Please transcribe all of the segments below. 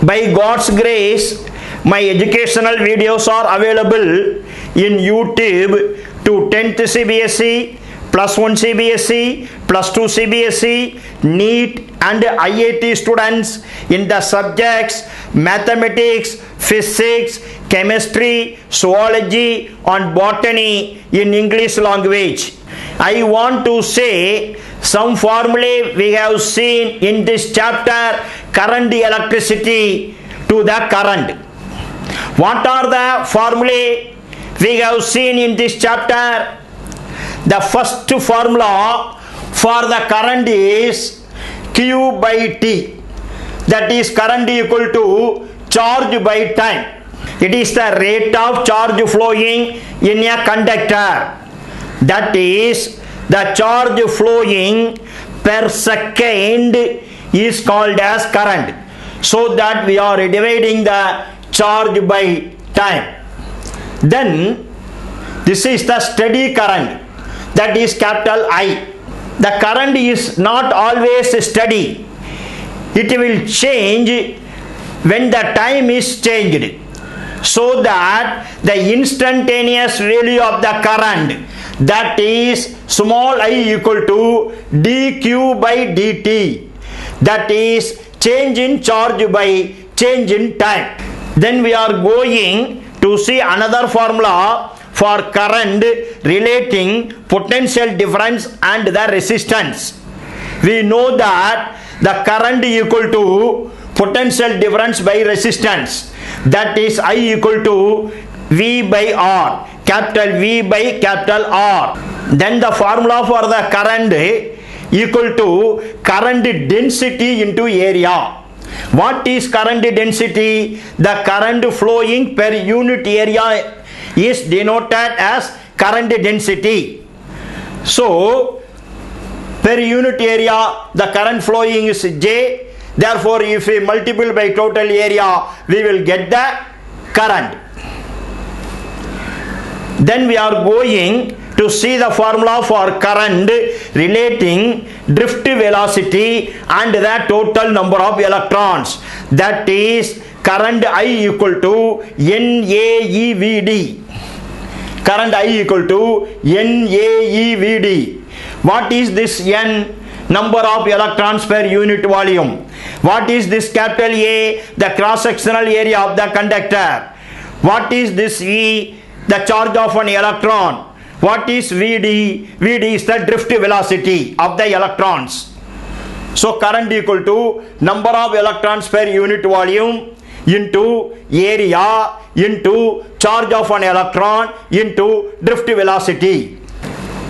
By God's grace, my educational videos are available in YouTube to 10th CBSE, plus 1 CBSE, plus 2 CBSE, NEET and IIT students in the subjects mathematics, physics, chemistry, zoology and botany in English language. I want to say some formulae we have seen in this chapter, current electricity to the current. What are the formulae we have seen in this chapter? The first formula for the current is Q by T. That is current equal to charge by time. It is the rate of charge flowing in a conductor. That is the charge flowing per second is called as current. So that we are dividing the charge by time. Then this is the steady current. That is capital I. The current is not always steady. It will change when the time is changed. So that the instantaneous value of the current, that is small I equal to dq by dt. That is change in charge by change in time. Then we are going to see another formula for current relating potential difference and the resistance. We know that the current equal to potential difference by resistance. That is I equal to V by R, capital V by capital R. Then the formula for the current equal to current density into area. What is current density? The current flowing per unit area is denoted as current density. So per unit area the current flowing is J. Therefore if we multiply by total area we will get the current. Then we are going to see the formula for current relating drift velocity and the total number of electrons. That is current I equal to NAEVD. Current I equal to NAEVD. What is this N? Number of electrons per unit volume. What is this capital A? The cross-sectional area of the conductor. What is this E? The charge of an electron. What is VD? VD is the drift velocity of the electrons. So current equal to number of electrons per unit volume into area into charge of an electron into drift velocity.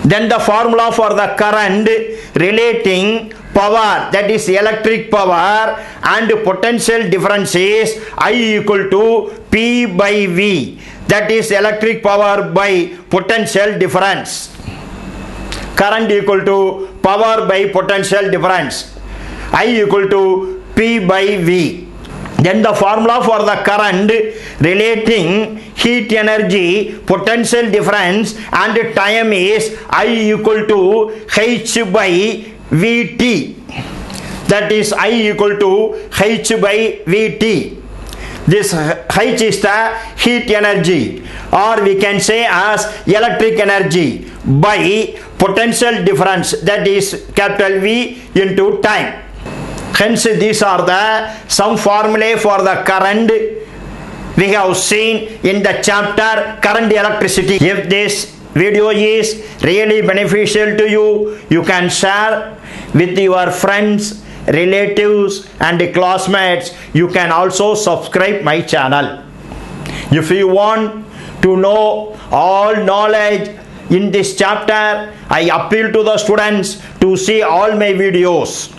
Then the formula for the current relating power, that is electric power, and potential difference is I equal to P by V. That is electric power by potential difference. Current equal to power by potential difference. I equal to P by V. Then the formula for the current relating heat energy, potential difference and time is I equal to H by Vt. That is I equal to H by Vt. This H is the heat energy, or we can say as electric energy, by potential difference, that is capital V into time. Hence these are the some formulae for the current we have seen in the chapter current electricity. If this video is really beneficial to you, you can share with your friends, relatives and classmates. You can also subscribe my channel. If you want to know all knowledge in this chapter, I appeal to the students to see all my videos.